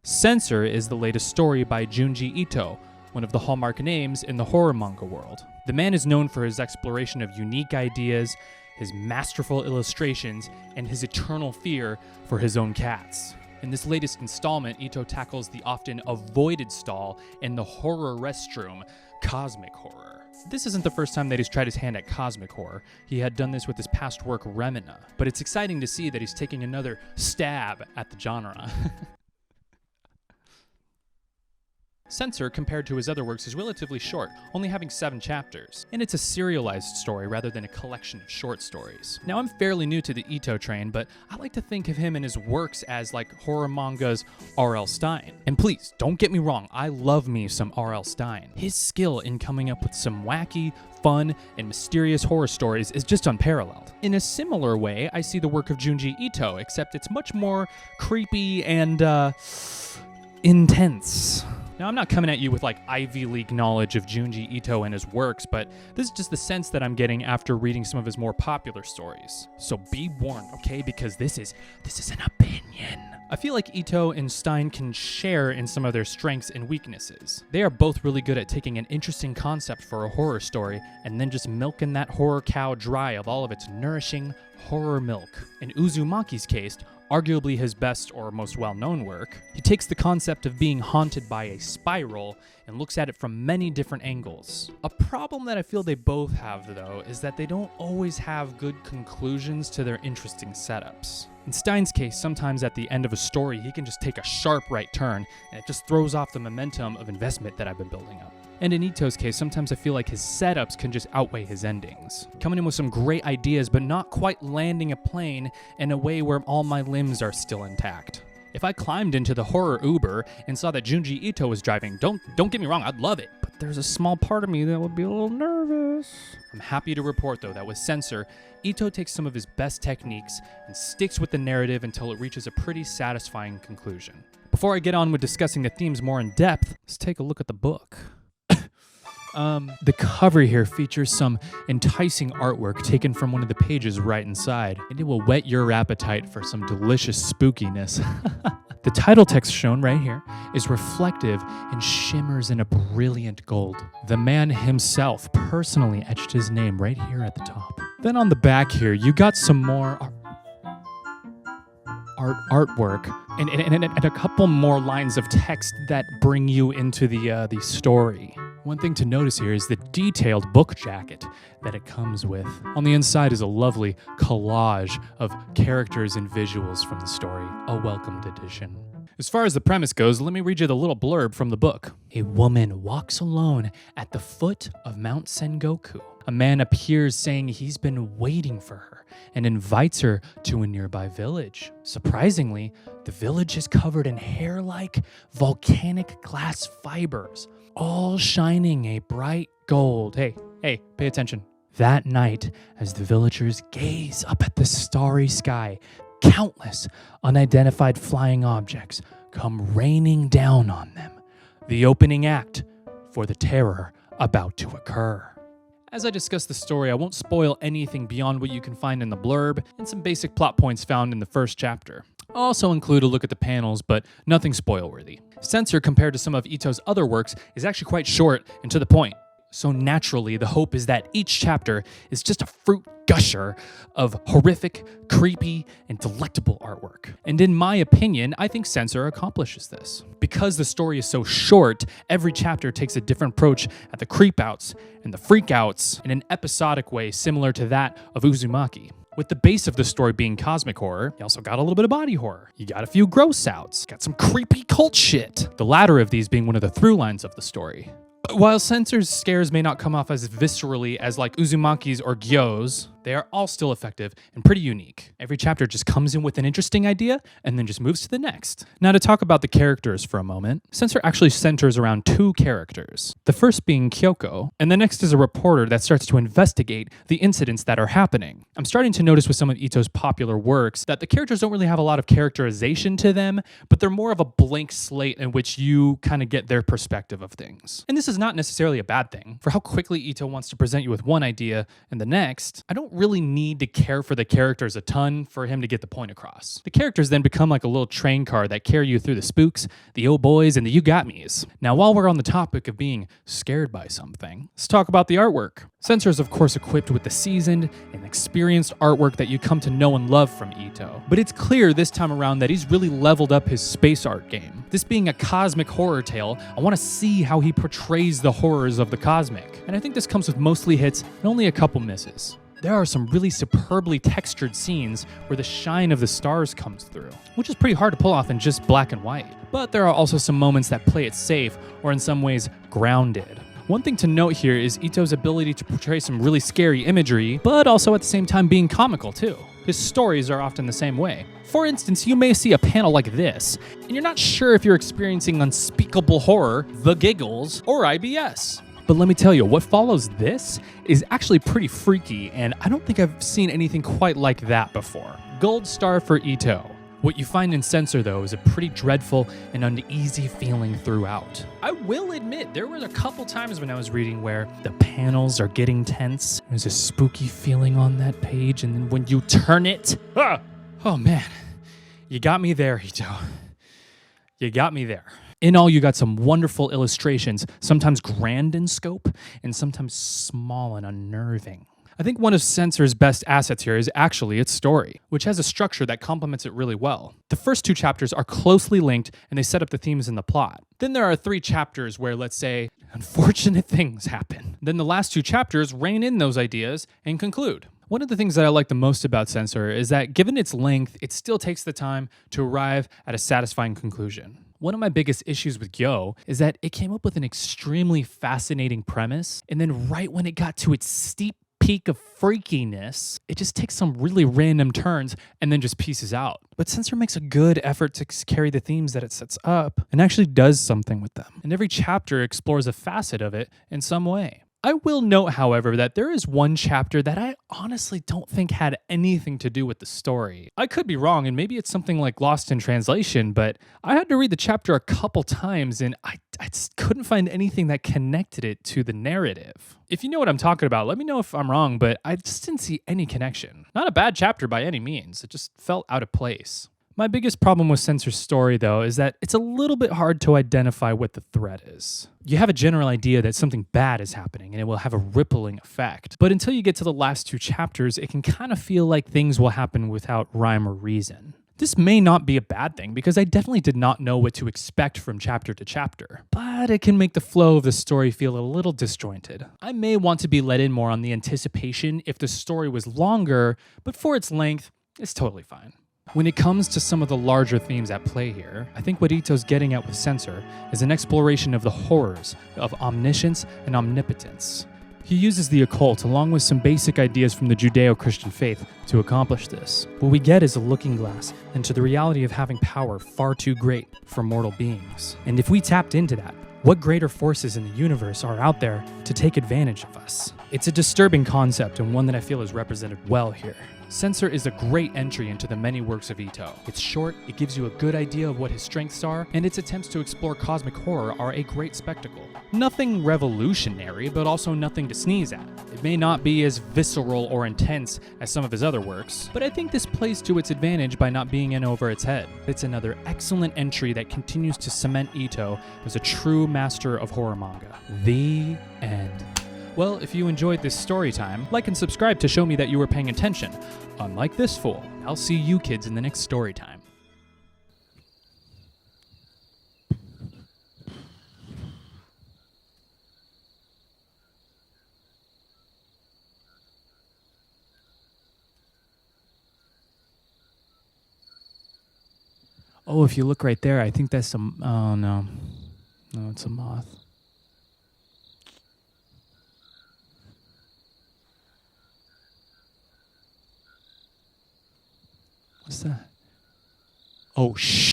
Censor is the latest story by Junji Ito, one of the hallmark names in the horror manga world. The man is known for his exploration of unique ideas, his masterful illustrations, and his eternal fear for his own cats. In this latest installment, Ito tackles the often avoided stall in the horror restroom, cosmic horror. This isn't the first time that he's tried his hand at cosmic horror. He had done this with his past work, Remina. But it's exciting to see that he's taking another stab at the genre. Censor, compared to his other works, is relatively short, only having 7 chapters, and it's a serialized story rather than a collection of short stories. Now, I'm fairly new to the Ito train, but I like to think of him and his works as like horror manga's R.L. Stine. And please, don't get me wrong, I love me some R.L. Stine. His skill in coming up with some wacky, fun, and mysterious horror stories is just unparalleled. In a similar way, I see the work of Junji Ito, except it's much more creepy and, intense. Now, I'm not coming at you with like Ivy League knowledge of Junji Ito and his works, but this is just the sense that I'm getting after reading some of his more popular stories. So be warned, okay? Because this is an opinion. I feel like Ito and Stine can share in some of their strengths and weaknesses. They are both really good at taking an interesting concept for a horror story and then just milking that horror cow dry of all of its nourishing horror milk. In Uzumaki's case, arguably his best or most well-known work, he takes the concept of being haunted by a spiral and looks at it from many different angles. A problem that I feel they both have, though, is that they don't always have good conclusions to their interesting setups. In Stine's case, sometimes at the end of a story, he can just take a sharp right turn, and it just throws off the momentum of investment that I've been building up. And in Ito's case, sometimes I feel like his setups can just outweigh his endings. Coming in with some great ideas, but not quite landing a plane in a way where all my limbs are still intact. If I climbed into the horror Uber and saw that Junji Ito was driving, don't get me wrong, I'd love it. But there's a small part of me that would be a little nervous. I'm happy to report, though, that with Censor, Ito takes some of his best techniques and sticks with the narrative until it reaches a pretty satisfying conclusion. Before I get on with discussing the themes more in depth, let's take a look at the book. The cover here features some enticing artwork taken from one of the pages right inside, and it will whet your appetite for some delicious spookiness. The title text shown right here is reflective and shimmers in a brilliant gold. The man himself personally etched his name right here at the top. Then on the back here, you got some more artwork and a couple more lines of text that bring you into the story. One thing to notice here is the detailed book jacket that it comes with. On the inside is a lovely collage of characters and visuals from the story, a welcomed addition. As far as the premise goes, let me read you the little blurb from the book. A woman walks alone at the foot of Mount Sengoku. A man appears saying he's been waiting for her and invites her to a nearby village. Surprisingly, the village is covered in hair-like volcanic glass fibers, all shining a bright gold. Hey, pay attention. That night, as the villagers gaze up at the starry sky, countless unidentified flying objects come raining down on them. The opening act for the terror about to occur. As I discuss the story, I won't spoil anything beyond what you can find in the blurb and some basic plot points found in the first chapter. I'll also include a look at the panels, but nothing spoil-worthy. Censor, compared to some of Ito's other works, is actually quite short and to the point. So naturally, the hope is that each chapter is just a fruit gusher of horrific, creepy, and delectable artwork. And in my opinion, I think Censor accomplishes this. Because the story is so short, every chapter takes a different approach at the creep-outs and the freak-outs in an episodic way similar to that of Uzumaki. With the base of the story being cosmic horror, you also got a little bit of body horror. You got a few gross outs, got some creepy cult shit. The latter of these being one of the through lines of the story. While Censor's scares may not come off as viscerally as like Uzumaki's or Gyo's, they are all still effective and pretty unique. Every chapter just comes in with an interesting idea and then just moves to the next. Now to talk about the characters for a moment, Censor actually centers around 2 characters. The first being Kyoko, and the next is a reporter that starts to investigate the incidents that are happening. I'm starting to notice with some of Ito's popular works that the characters don't really have a lot of characterization to them, but they're more of a blank slate in which you kind of get their perspective of things. And this is not necessarily a bad thing. For how quickly Ito wants to present you with one idea and the next, I don't really need to care for the characters a ton for him to get the point across. The characters then become like a little train car that carry you through the spooks, the oh boys, and the you got me's. Now, while we're on the topic of being scared by something, let's talk about the artwork. Censor is of course equipped with the seasoned and experienced artwork that you come to know and love from Ito. But it's clear this time around that he's really leveled up his space art game. This being a cosmic horror tale, I want to see how he portrays the horrors of the cosmic. And I think this comes with mostly hits and only a couple misses. There are some really superbly textured scenes where the shine of the stars comes through, which is pretty hard to pull off in just black and white. But there are also some moments that play it safe, or in some ways, grounded. One thing to note here is Ito's ability to portray some really scary imagery, but also at the same time being comical too. His stories are often the same way. For instance, you may see a panel like this, and you're not sure if you're experiencing unspeakable horror, the giggles, or IBS. But let me tell you, what follows this is actually pretty freaky, and I don't think I've seen anything quite like that before. Gold star for Ito. What you find in Censor, though, is a pretty dreadful and uneasy feeling throughout. I will admit, there were a couple times when I was reading where the panels are getting tense. There's a spooky feeling on that page, and then when you turn it, oh man, you got me there, Ito. You got me there. In all, you got some wonderful illustrations, sometimes grand in scope, and sometimes small and unnerving. I think one of Censor's best assets here is actually its story, which has a structure that complements it really well. The first 2 chapters are closely linked and they set up the themes in the plot. Then there are 3 chapters where, let's say, unfortunate things happen. Then the last 2 chapters rein in those ideas and conclude. One of the things that I like the most about Censor is that given its length, it still takes the time to arrive at a satisfying conclusion. One of my biggest issues with Yo is that it came up with an extremely fascinating premise, and then right when it got to its steep peak of freakiness, it just takes some really random turns and then just pieces out. But Censor makes a good effort to carry the themes that it sets up and actually does something with them. And every chapter explores a facet of it in some way. I will note, however, that there is one chapter that I honestly don't think had anything to do with the story. I could be wrong, and maybe it's something like Lost in Translation, but I had to read the chapter a couple times, and I just couldn't find anything that connected it to the narrative. If you know what I'm talking about, let me know if I'm wrong, but I just didn't see any connection. Not a bad chapter by any means, it just felt out of place. My biggest problem with Censor's story, though, is that it's a little bit hard to identify what the threat is. You have a general idea that something bad is happening and it will have a rippling effect. But until you get to the last 2 chapters, it can kind of feel like things will happen without rhyme or reason. This may not be a bad thing because I definitely did not know what to expect from chapter to chapter, but it can make the flow of the story feel a little disjointed. I may want to be let in more on the anticipation if the story was longer, but for its length, it's totally fine. When it comes to some of the larger themes at play here, I think what Ito's getting at with Censor is an exploration of the horrors of omniscience and omnipotence. He uses the occult along with some basic ideas from the Judeo-Christian faith to accomplish this. What we get is a looking glass into the reality of having power far too great for mortal beings. And if we tapped into that, what greater forces in the universe are out there to take advantage of us? It's a disturbing concept and one that I feel is represented well here. Censor is a great entry into the many works of Ito. It's short, it gives you a good idea of what his strengths are, and its attempts to explore cosmic horror are a great spectacle. Nothing revolutionary, but also nothing to sneeze at. It may not be as visceral or intense as some of his other works, but I think this plays to its advantage by not being in over its head. It's another excellent entry that continues to cement Ito as a true master of horror manga. The end. Well, if you enjoyed this story time, like and subscribe to show me that you were paying attention. Unlike this fool, I'll see you kids in the next story time. Oh, if you look right there, I think that's some... Oh, no. No, it's a moth. What's that? Oh,